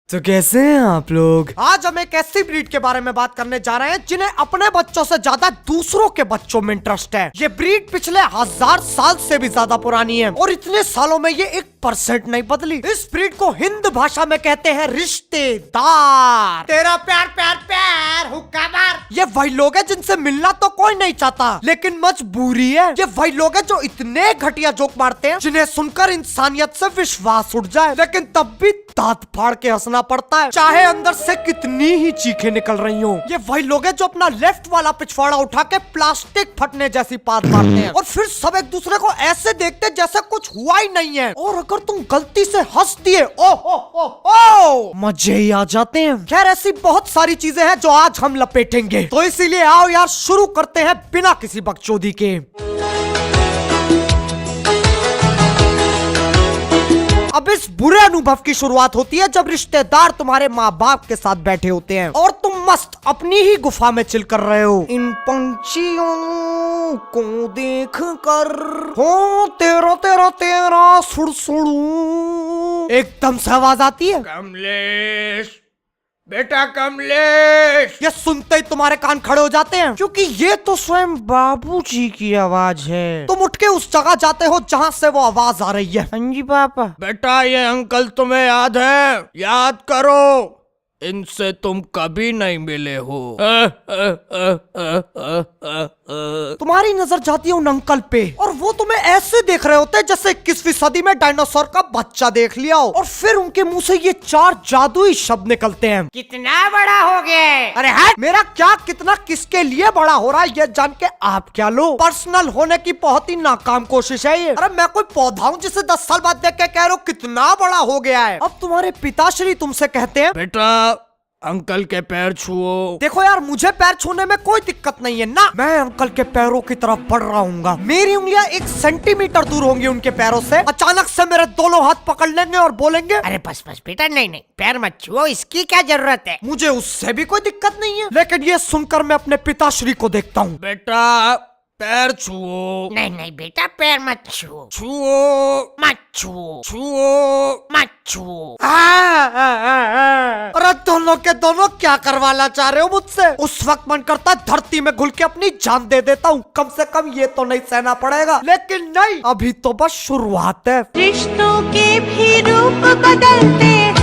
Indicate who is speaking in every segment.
Speaker 1: तो कैसे हैं आप लोग?
Speaker 2: आज हम एक ऐसी ब्रीड के बारे में बात करने जा रहे हैं जिन्हें अपने बच्चों से ज्यादा दूसरों के बच्चों में इंटरेस्ट है। ये ब्रीड पिछले 1000 साल से भी ज्यादा पुरानी है और इतने सालों में ये 1% नहीं बदली। इस ब्रीड को हिंद भाषा में कहते हैं रिश्तेदार। तेरा प्यार प्यार प्यार हुक्का मार। ये वही लोग हैं जिनसे मिलना तो कोई नहीं चाहता, लेकिन मजबूरी है। ये वही लोग हैं जो इतने घटिया जोक मारते हैं जिन्हें सुनकर इंसानियत से विश्वास उठ जाए, लेकिन तब भी दांत फाड़ के हंसना पड़ता है, चाहे अंदर से कितनी ही चीखें निकल रही हो। ये वही लोग हैं जो अपना लेफ्ट वाला पिछवाड़ा उठा के प्लास्टिक फटने जैसी बात मारते हैं और फिर सब एक दूसरे को ऐसे देखते जैसे कुछ हुआ ही नहीं है। और अगर तुम गलती से हंस दिए, ओ मजे ही आ जाते हैं। खैर, ऐसी बहुत सारी चीजें हैं जो आज हम लपेटेंगे, तो इसीलिए आओ यार शुरू करते हैं बिना किसी बकचोदी के। अब इस बुरे अनुभव की शुरुआत होती है जब रिश्तेदार तुम्हारे माँ बाप के साथ बैठे होते हैं और तुम मस्त अपनी ही गुफा में चिल कर रहे हो। इन पंछियों को देख कर हो तेरा तेरा तेरा सुड़सुड़ू, एकदम से आवाज आती है, कमलेश बेटा कमलेश। ये सुनते ही तुम्हारे कान खड़े हो जाते हैं, क्योंकि ये तो स्वयं बाबूजी की आवाज है। तुम उठ के उस जगह जाते हो जहाँ से वो आवाज आ रही है। हाँ जी पापा। बेटा, ये अंकल तुम्हें याद है? याद करो, इनसे तुम कभी नहीं मिले हो। तुम्हारी नजर जाती है उन अंकल पे और वो तुम्हें ऐसे देख रहे होते हैं जैसे 21वीं सदी में डायनासोर का बच्चा देख लिया हो। और फिर उनके मुंह से ये 4 जादुई शब्द निकलते हैं, कितना बड़ा हो गया। अरे है मेरा क्या कितना किसके लिए बड़ा हो रहा है ये जान के आप क्या लो। पर्सनल होने की बहुत ही नाकाम कोशिश है ये। अरे मैं कोई पौधा हूँ जिसे 10 साल बाद देख के कह रहे हो कितना बड़ा हो गया है। अब तुम्हारे पिताश्री तुमसे कहते हैं, बेटा अंकल के पैर छुओ। देखो यार, मुझे पैर छूने में कोई दिक्कत नहीं है ना, मैं अंकल के पैरों की तरफ बढ़ रहा हूँ। मेरी उंगलियां 1 सेंटीमीटर दूर होंगी उनके पैरों से। अचानक से मेरे दोनों हाथ पकड़ लेंगे और बोलेंगे, अरे बस बस बेटा, नहीं नहीं पैर मत छुओ, इसकी क्या जरूरत है। मुझे उससे भी कोई दिक्कत नहीं है, लेकिन ये सुनकर मैं अपने पिताश्री को देखता हूँ, बेटा पैर छुओ। नहीं नहीं बेटा, पैर मत छुओ। छुओ मत छुओ। छुओ मत छुओ। अरे दोनों के दोनों क्या करवाना चाह रहे हो मुझसे? उस वक्त मन करता धरती में घुल के अपनी जान दे देता हूँ, कम से कम ये तो नहीं सहना पड़ेगा। लेकिन नहीं, अभी तो बस शुरुआत है।
Speaker 3: रिश्तों के भी रूप बदलते हैं।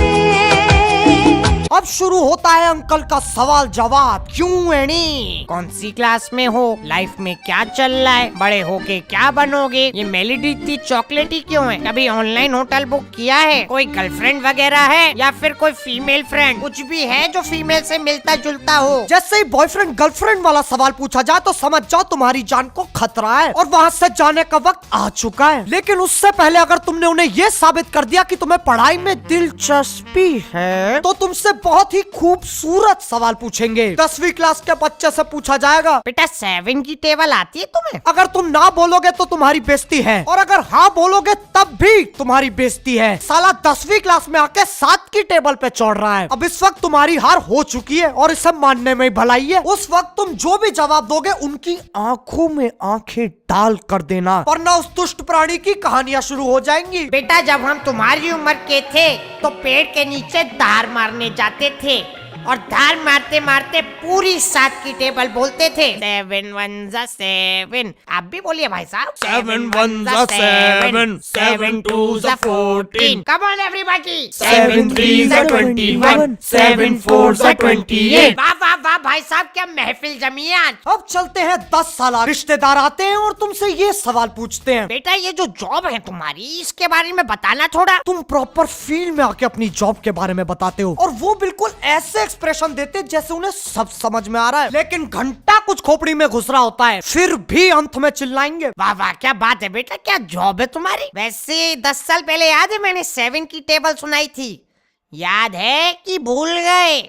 Speaker 2: अब शुरू होता है अंकल का सवाल जवाब। क्यों एनी? कौन सी क्लास में हो? लाइफ में क्या चल रहा है? बड़े होके क्या बनोगे? ये मेलेडी इतनी चॉकलेटी क्यों है? कभी ऑनलाइन होटल बुक किया है? कोई गर्लफ्रेंड वगैरह है या फिर कोई फीमेल फ्रेंड? कुछ भी है जो फीमेल से मिलता जुलता हो? जैसे ही बॉयफ्रेंड गर्लफ्रेंड वाला सवाल पूछा जाए तो समझ जाओ तुम्हारी जान को खतरा है और वहाँ से जाने का वक्त आ चुका है। लेकिन उससे पहले अगर तुमने उन्हें ये साबित कर दिया कि तुम्हें पढ़ाई में दिलचस्पी है, तो तुमसे बहुत ही खूबसूरत सवाल पूछेंगे। 10वीं क्लास के बच्चे से पूछा जाएगा, बेटा 7 की टेबल आती है तुम्हें? अगर तुम ना बोलोगे तो तुम्हारी बेइज्जती है, और अगर हाँ बोलोगे तब भी तुम्हारी बेइज्जती है। साला 10वीं क्लास में आके 7 की टेबल पे चढ़ रहा है। अब इस वक्त तुम्हारी हार हो चुकी है और इसे मानने में ही भलाई है। उस वक्त तुम जो भी जवाब दोगे उनकी आंखों में आंखें डाल कर देना, वरना उस दुष्ट प्राणी की कहानियां शुरू हो जाएंगी। बेटा, जब हम तुम्हारी उम्र के थे तो पेड़ के नीचे धार मारने जाते थे और धार मारते मारते पूरी 7 की टेबल बोलते थे। 7 1 7। आप भी बोलिए भाई साहब। 7 1 7, 7 2 14। Come on everybody। 7 3 21, 7 4 28। वाह वाह वाह भाई साहब, क्या महफिल जमी है आज। अब चलते हैं 10 साल। रिश्तेदार आते हैं और तुमसे ये सवाल पूछते हैं, बेटा ये जो जॉब है तुम्हारी, इसके बारे में बताना थोड़ा। तुम प्रॉपर फील्ड में आके अपनी जॉब के बारे में बताते हो और वो बिल्कुल ऐसे एक्सप्रेशन देते जैसे उन्हें सब समझ में आ रहा है, लेकिन घंटा कुछ खोपड़ी में घुस रहा होता है, फिर भी अंत में चिल्लाएंगे, वाह वाह क्या बात है बेटा, क्या जॉब है तुम्हारी? वैसे 10 साल पहले याद है मैंने 7 की टेबल सुनाई थी, याद है कि भूल गए?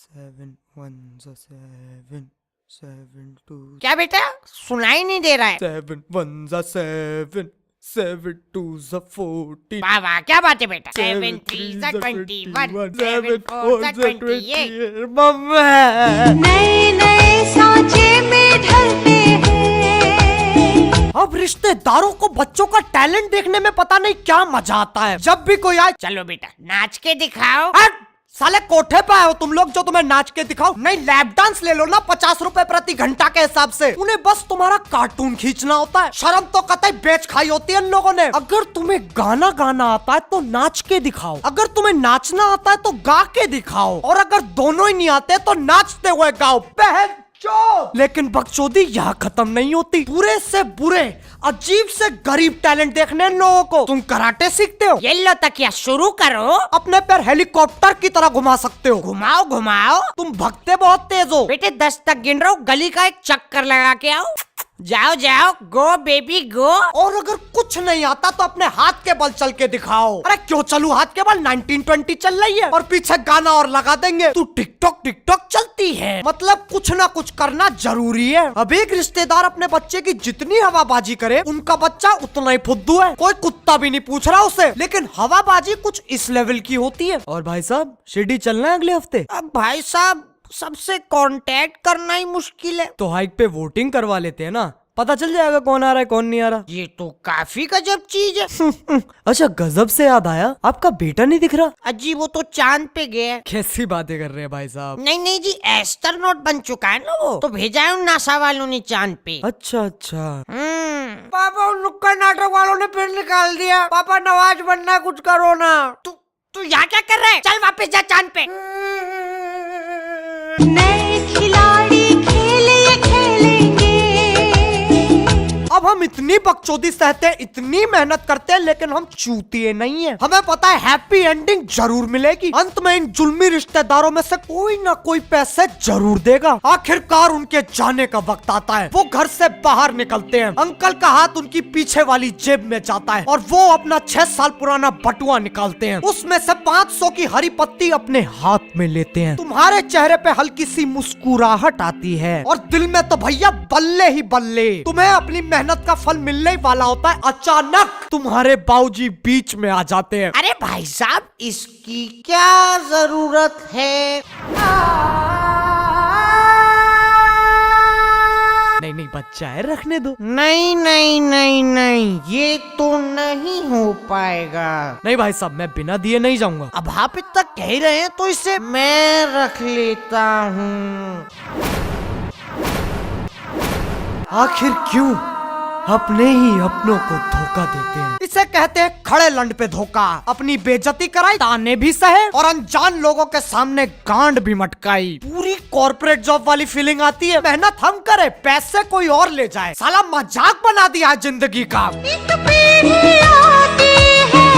Speaker 2: 7 1 7 7 2। क्या बेटा सुनाई नहीं दे रहा है? 7 1 7, 7 2 14। वाह वाह क्या बात है बेटा। 7 3 21, 7 4 28। मम्मा नए नए सांचे में ढलते हैं। अब रिश्तेदारों को बच्चों का टैलेंट देखने में पता नहीं क्या मजा आता है। जब भी कोई आए, चलो बेटा नाच के दिखाओ। साले कोठे पे आए हो तुम लोग जो तुम्हें नाच के दिखाओ? नहीं, लैप डांस ले लो ना 50 रुपए प्रति घंटा के हिसाब से। उन्हें बस तुम्हारा कार्टून खींचना होता है। शर्म तो कतई बेच खाई होती है इन लोगों ने। अगर तुम्हें गाना गाना आता है तो नाच के दिखाओ, अगर तुम्हें नाचना आता है तो गा के दिखाओ, और अगर दोनों ही नहीं आते तो नाचते हुए गाओ। बहन लेकिन बकचोदी यहाँ खत्म नहीं होती। बुरे से बुरे, अजीब से गरीब टैलेंट देखने इन लोगों को। तुम कराटे सीखते हो, ये लो तकिया शुरू करो। अपने पैर हेलीकॉप्टर की तरह घुमा सकते हो, घुमाओ घुमाओ। तुम भगते बहुत तेज हो बेटे, 10 तक गिन रहा हूँ, गली का एक चक्कर लगा के आओ। जाओ जाओ, गो बेबी गो। और अगर कुछ नहीं आता तो अपने हाथ के बल चल के दिखाओ। अरे क्यों चलूं हाथ के बल, 1920 चल रही है और पीछे गाना और लगा देंगे। तू टिकटॉक टिकटॉक चलती है, मतलब कुछ ना कुछ करना जरूरी है। अब एक रिश्तेदार अपने बच्चे की जितनी हवाबाजी करे, उनका बच्चा उतना ही फुद्दू है। कोई कुत्ता भी नहीं पूछ रहा उसे, लेकिन हवाबाजी कुछ इस लेवल की होती है।
Speaker 1: और भाई साहब शिरडी चलना है अगले हफ्ते?
Speaker 2: अब भाई साहब सबसे कांटेक्ट करना ही मुश्किल है।
Speaker 1: तो हाइक पे वोटिंग करवा लेते हैं ना, पता चल जाएगा कौन आ रहा है कौन नहीं आ रहा।
Speaker 2: ये तो काफी गजब चीज है।
Speaker 1: अच्छा, गजब से याद आया, आपका बेटा नहीं दिख रहा।
Speaker 2: अजी वो तो चांद पे गया।
Speaker 1: कैसी बातें कर रहे हैं भाई साहब?
Speaker 2: नहीं नहीं जी, एस्ट्रोनॉट बन चुका है ना वो, तो भेजा है नासा वालों ने चांद पे।
Speaker 1: अच्छा अच्छा।
Speaker 2: पापा उन नुक्कड़ नाटक वालों ने फिर निकाल दिया। पापा नवाज बनना, कुछ करो ना। तू यहाँ क्या कर रहा है? चल वापस जा चांद पे।
Speaker 3: नए खिलाड़ी खेले खेलेंगे।
Speaker 2: अब हम इतनी बकचोदी सहते हैं, इतनी मेहनत करते हैं, लेकिन हम चूतिए नहीं है। हमें पता है हैप्पी एंडिंग जरूर मिलेगी। अंत में इन जुल्मी रिश्तेदारों में से कोई ना कोई पैसे जरूर देगा। आखिरकार उनके जाने का वक्त आता है। वो घर से बाहर निकलते हैं, अंकल का हाथ उनकी पीछे वाली जेब में जाता है और वो अपना 6 साल पुराना बटुआ निकालते हैं। उसमें से 500 की हरी पत्ती अपने हाथ में लेते हैं। तुम्हारे चेहरे पे हल्की सी मुस्कुराहट आती है और दिल में तो भैया बल्ले ही बल्ले। तुम्हें अपनी मेहनत का फल मिलने ही वाला होता है। अचानक तुम्हारे बाबूजी बीच में आ जाते हैं। अरे भाई साहब, इसकी क्या जरूरत है?
Speaker 1: नहीं नहीं, बच्चा है, रखने दो।
Speaker 2: नहीं नहीं नहीं नहीं, ये तो नहीं हो पाएगा।
Speaker 1: नहीं भाई साहब, मैं बिना दिए नहीं जाऊंगा।
Speaker 2: अब आप इतना कह ही रहे हैं तो इसे मैं रख लेता हूँ।
Speaker 1: आखिर क्यों अपने ही अपनों को धोखा देते हैं?
Speaker 2: इसे कहते हैं खड़े लंड पे धोखा। अपनी बेइज्जती कराई, ताने भी सहे और अनजान लोगों के सामने गांड भी मटकाई। पूरी कॉर्पोरेट जॉब वाली फीलिंग आती है। मेहनत हम करें, पैसे कोई और ले जाए। साला मजाक बना दिया है जिंदगी का।
Speaker 3: एक पीढ़ी आती है,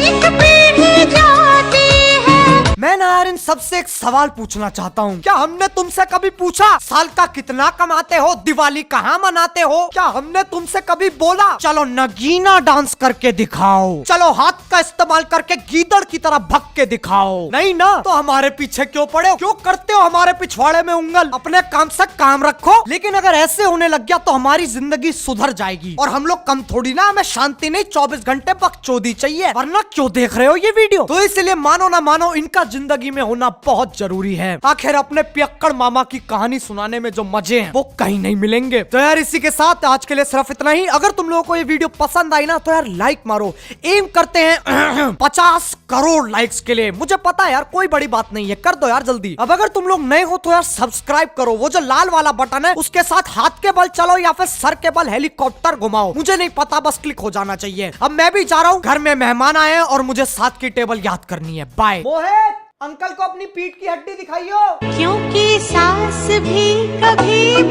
Speaker 3: एक पीढ़ी जाती है।
Speaker 2: मैं ना यार इन सबसे एक सवाल पूछना चाहता हूँ। क्या हमने तुमसे कभी पूछा साल का कितना कमाते हो, दिवाली कहाँ मनाते हो? क्या हमने तुमसे कभी बोला चलो नगीना डांस करके दिखाओ, चलो हाथ का इस्तेमाल करके गीदड़ की तरह भग के दिखाओ? नहीं ना, तो हमारे पीछे क्यों पड़े हो? क्यों करते हो हमारे पिछवाड़े में उंगल? अपने काम से काम रखो। लेकिन अगर ऐसे होने लग गया तो हमारी जिंदगी सुधर जाएगी। और हम लोग कम थोड़ी ना, हमें शांति नहीं 24 घंटे बकचोदी चाहिए। वरना क्यों देख रहे हो ये वीडियो? तो इसलिए मानो ना मानो, इनका जिंदगी में होना बहुत जरूरी है। आखिर अपने पियक्कड़ मामा की कहानी सुनाने में जो मजे हैं वो कहीं नहीं मिलेंगे। तो यार इसी के साथ आज के लिए सिर्फ इतना ही। अगर तुम लोगों को ये वीडियो पसंद आई ना तो यार लाइक मारो। एम करते हैं 50 करोड़ लाइक्स के लिए। मुझे पता है यार कोई बड़ी बात नहीं है, कर दो यार जल्दी। अब अगर तुम लोग नए हो तो यार सब्सक्राइब करो। वो जो लाल वाला बटन है उसके साथ हाथ के बल चलो या फिर सर के बल हेलीकॉप्टर घुमाओ, मुझे नहीं पता, बस क्लिक हो जाना चाहिए। अब मैं भी जा रहा हूँ, घर में मेहमान आए हैं और मुझे 7 की टेबल याद करनी है। बाय। मोहित, अंकल को अपनी पीठ की हड्डी दिखाइयो।
Speaker 3: क्योंकि सास भी कभी